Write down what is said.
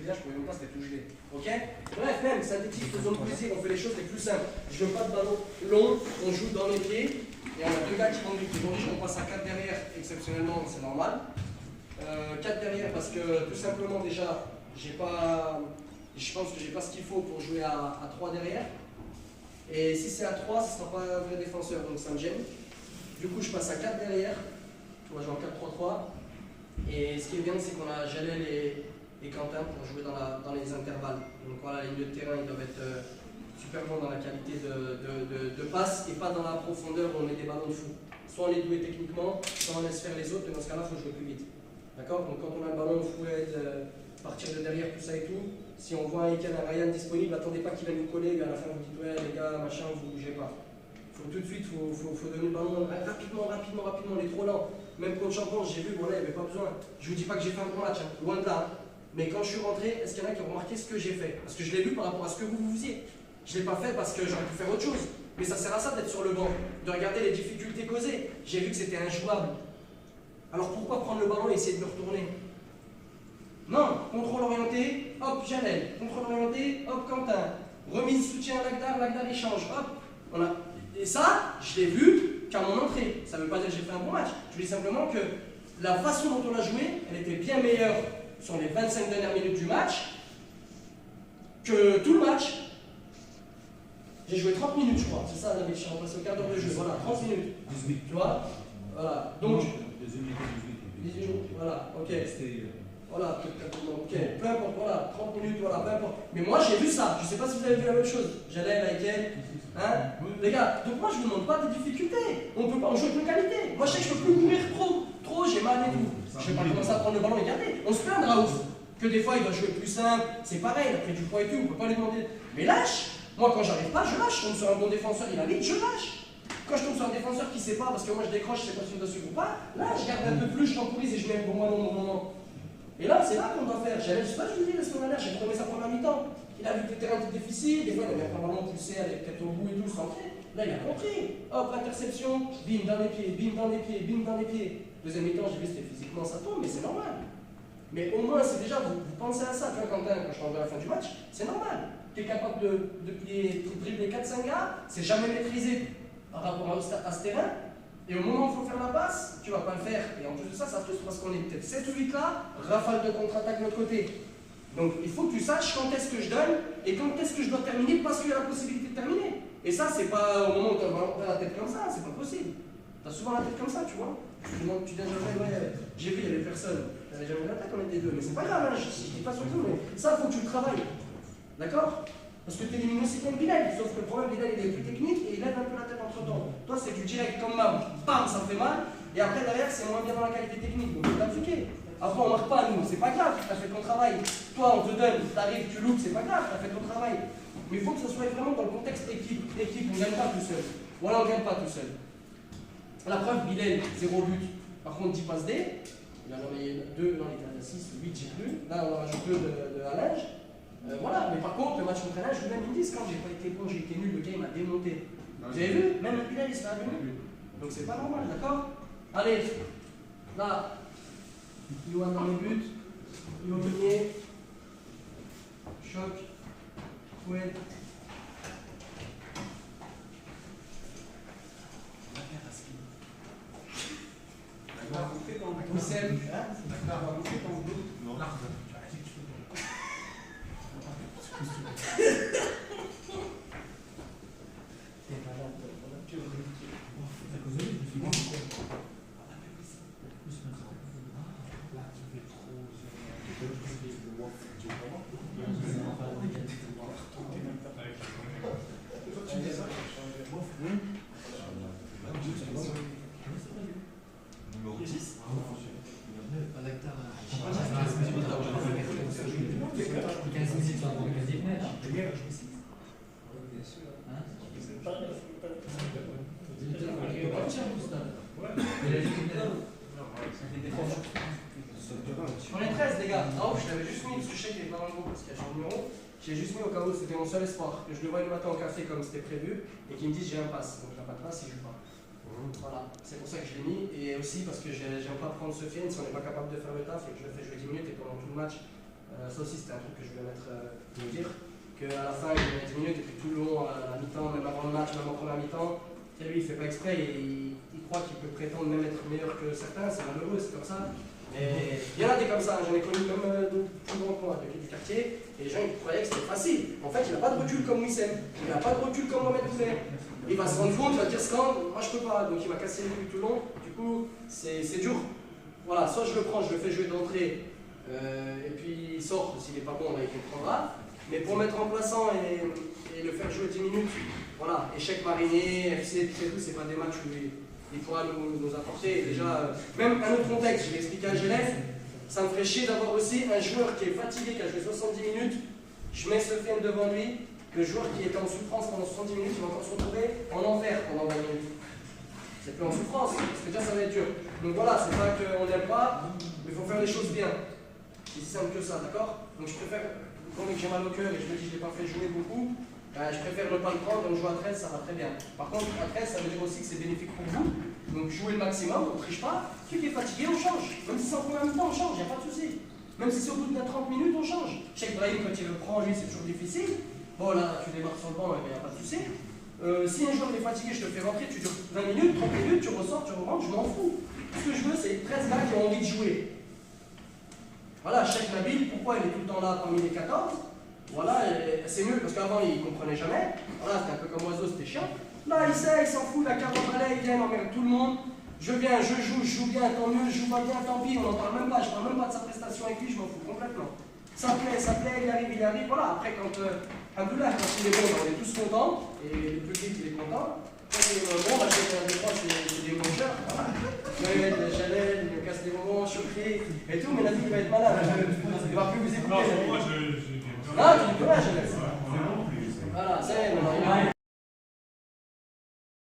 bien, je pouvais même pas, c'était tout gelé. Ok? Bref, même, synthétique, faisons plaisir, on fait les choses les plus simples. Je veux pas de ballon long, on joue dans les pieds, et on a deux gars qui vont du pied. Aujourd'hui, on passe à 4 derrière, exceptionnellement, c'est normal. 4 derrière parce que tout simplement, déjà, je pense que j'ai pas ce qu'il faut pour jouer à 3 derrière. Et si c'est à 3, ce ne sera pas un vrai défenseur, donc ça me gêne. Du coup, je passe à 4 derrière. Tu vois, je joue en 4-3-3. Et ce qui est bien, c'est qu'on a Jalel et Quentin pour jouer dans les intervalles. Donc voilà, les milieux de terrain, ils doivent être super bons dans la qualité de passe et pas dans la profondeur où on met des ballons de fou. Soit on est doué techniquement, soit on laisse faire les autres, mais dans ce cas-là, il faut jouer plus vite. D'accord? Donc quand on a le ballon, il faut partir de derrière, tout ça et tout. Si on voit un Ryan disponible, attendez pas qu'il vienne vous coller, et à la fin vous dites ouais les gars, machin, vous bougez pas. Faut tout de suite, faut donner le ballon rapidement, on est trop lent. Même contre Champion, j'ai vu, bon là, il n'y avait pas besoin. Je vous dis pas que j'ai fait un bon match, hein, loin de là. Hein. Mais quand je suis rentré, est-ce qu'il y en a qui ont remarqué ce que j'ai fait? Parce que je l'ai vu par rapport à ce que vous faisiez. Je ne l'ai pas fait parce que j'aurais pu faire autre chose. Mais ça sert à ça d'être sur le banc, de regarder les difficultés causées. J'ai vu que c'était injouable. Alors pourquoi prendre le ballon et essayer de le retourner? Non, contrôle orienté, hop, Janel. Contrôle orienté, hop, Quentin. Remise, soutien, Lagdar, échange, hop. Et ça, je l'ai vu qu'à mon entrée. Ça ne veut pas dire que j'ai fait un bon match. Je dis simplement que la façon dont on a joué, elle était bien meilleure sur les 25 dernières minutes du match que tout le match. J'ai joué 30 minutes, je crois. C'est ça, je suis repassé au quart d'heure de jeu. Voilà, 30 minutes. 18. Tu vois? Voilà. Donc. 18. Voilà, ok. Voilà, ok, peu importe, voilà, 30 minutes, voilà, peu importe. Mais moi j'ai vu ça, je ne sais pas si vous avez vu la même chose. J'allais avec elle, hein, les gars. Donc moi je ne vous demande pas des difficultés. On peut pas, on joue avec une qualité. Moi je sais que je ne peux plus courir trop, j'ai mal et tout. Je ne vais pas commencer à prendre le ballon et garder. On se plaint de Raouf, que des fois il va jouer plus simple, c'est pareil, il a pris du poids et tout, on ne peut pas lui demander. Mais lâche. Moi quand j'arrive pas, je lâche. Je tombe sur un bon défenseur, il a vite, je lâche. Quand je tombe sur un défenseur qui ne sait pas, parce que moi je décroche, je ne sais pas si je dois suivre ou pas, là je garde un peu plus, je temporise et je mets un bon ballon au bon moment. Et là, c'est là qu'on doit faire. Je sais pas, je vous dis la semaine dernière, j'ai trouvé sa première mi-temps. Il a vu que le terrain était difficile, des fois il avait un ballon poussé, aller peut-être au bout et tout, se rentrer. Là, il a compris. Hop, interception, bim dans les pieds, bim dans les pieds, bim dans les pieds. Deuxième mi-temps, j'ai vu que c'était physiquement ça tombe, mais c'est normal. Mais au moins, c'est déjà, vous pensez à ça. Tu vois, Quentin, quand je t'envoie à la fin du match, c'est normal. Tu es capable de dribbler 4-5 gars, c'est jamais maîtrisé par rapport à ce terrain. Et au moment où il faut faire la passe, tu ne vas pas le faire. Et en plus de ça, ça frustre parce qu'on est peut-être 7 ou 8 là, rafale de contre-attaque de notre côté. Donc il faut que tu saches quand est-ce que je donne et quand est-ce que je dois terminer parce qu'il y a la possibilité de terminer. Et ça, c'est pas au moment où tu as la tête comme ça, c'est pas possible. Tu as souvent la tête comme ça, tu vois. Tu dis jamais, ouais, j'ai vu, il y avait personne. Tu n'avais jamais la tête, on était deux. Mais c'est pas grave, hein, je dis pas sur tout, mais ça, il faut que tu le travailles. D'accord? Parce que tu élimines aussi contre Bilal, sauf que le problème, Bilal, il est plus technique et il lève un peu la tête entre temps. Toi, c'est du direct comme Mam, bam, ça fait mal, et après, derrière, c'est moins bien dans la qualité technique, donc tu l'appliquer. Après, on ne marque pas, nous, c'est pas grave, tu as fait ton travail. Toi, on te donne, tu arrives, tu loupes, c'est pas grave, tu as fait ton travail. Mais il faut que ce soit vraiment dans le contexte équipe. Équipe, on ne gagne pas tout seul. Voilà, on ne gagne pas tout seul. La preuve, Bilal, 0 but. Par contre, 10 passes D, il en a envoyé 2, non, il était à 6, 8, j'ai plus. Là, on en rajoute 2 de Halage. Voilà, mais par contre, le match contre Halage, même ils disent quand j'ai pas été bon, j'ai été nul, le gars il m'a démonté. Vous avez vu? Même le Bilal il se fait nul. Donc c'est pas normal, d'accord? Allez, là, Yohan dans les buts, Yohan, Choc, Fouet. Wissem. Numéro 10. On est 13 les gars. Non, je l'avais juste mis parce que je sais qu'il est pas dans le groupe parce qu'il y a son numéro. J'ai juste mis au cas où c'était mon seul espoir. Que je le voyais le matin au café comme c'était prévu et qu'il me dise j'ai un pass. Donc il n'a pas de pass, il joue pas. Voilà, c'est pour ça que je l'ai mis. Et aussi parce que j'aime pas prendre ce film si on n'est pas capable de faire le taf et que je le fais jouer 10 minutes et pendant tout le match Ça aussi, c'était un truc que je voulais vous dire. Qu'à la fin, il met 10 minutes et puis tout le long, à la mi-temps, même avant le match, même en première mi-temps, lui, il fait pas exprès et il croit qu'il peut prétendre même être meilleur que certains. C'est malheureux, c'est comme ça. Et il y en a des comme ça, j'en ai connu même plus grand que moi, du quartier, et les gens ils croyaient que c'était facile. En fait, il n'a pas de recul comme Wissem, il n'a pas de recul comme Mohamed Boulet. Il va se rendre compte, il va dire Scan, moi je peux pas, donc il va casser les couilles tout le long, du coup c'est dur. Voilà, soit je le prends, je le fais jouer d'entrée, et puis il sort, s'il n'est pas bon, il comprendra. Mais pour mettre remplaçant et le faire jouer 10 minutes, voilà, échec Marinier, FC, tout, c'est pas des matchs où il pourra nous apporter. Déjà, même un autre contexte, je l'ai expliqué à Genève, ça me ferait chier d'avoir aussi un joueur qui est fatigué, qui a joué 70 minutes, je mets Sofiane devant lui, le joueur qui était en souffrance pendant 70 minutes, il va encore se retrouver en enfer pendant 20 minutes. C'est plus en souffrance, parce que déjà ça va être dur. Donc voilà, c'est pas qu'on n'aime pas, mais il faut faire les choses bien. C'est si simple que ça, d'accord? Donc je préfère, comme j'ai mal au cœur et je me dis que je ne l'ai pas fait jouer beaucoup, je préfère ne pas le prendre, donc jouer à 13, ça va très bien. Par contre, à 13, ça veut dire aussi que c'est bénéfique pour vous. Donc jouer le maximum, on ne triche pas. Celui qui est fatigué, on change. Même si c'est en première mi-temps, on change, il n'y a pas de souci. Même si c'est au bout de 30 minutes, on change. Cheikh Brahim, quand il le prend, lui, c'est toujours difficile. Bon, là, tu démarres sur le banc, il n'y a pas de souci. Si un joueur est fatigué, je te fais rentrer, tu dures 20 minutes, 30 minutes, tu ressors, tu rentres, je m'en fous. Ce que je veux, c'est 13 gars qui ont envie de jouer. Voilà, Cheikh Nabil, pourquoi il est tout le temps là parmi les 14? Voilà, c'est mieux parce qu'avant il ne comprenait jamais. Voilà, c'était un peu comme Oiseau, c'était chiant. Là, il sait, il s'en fout, la carte en balai, il vient, il emmerde tout le monde. Je viens, je joue bien, tant mieux, je joue pas bien, tant pis, on n'en parle même pas, je parle même pas de sa prestation avec lui, je m'en fous complètement. Ça plaît, il arrive, voilà. Après, quand Abdullah, quand il est bon, on est tous contents, et le public il est content. Quand il est bon, bah, des fois, c'est des mangeurs, voilà. Il va mettre des chalets, il me casse des moments, choqué, et tout, mais la vie il va être malade. Il va plus vous écouter. Non, moi, Ah, tu dis que là,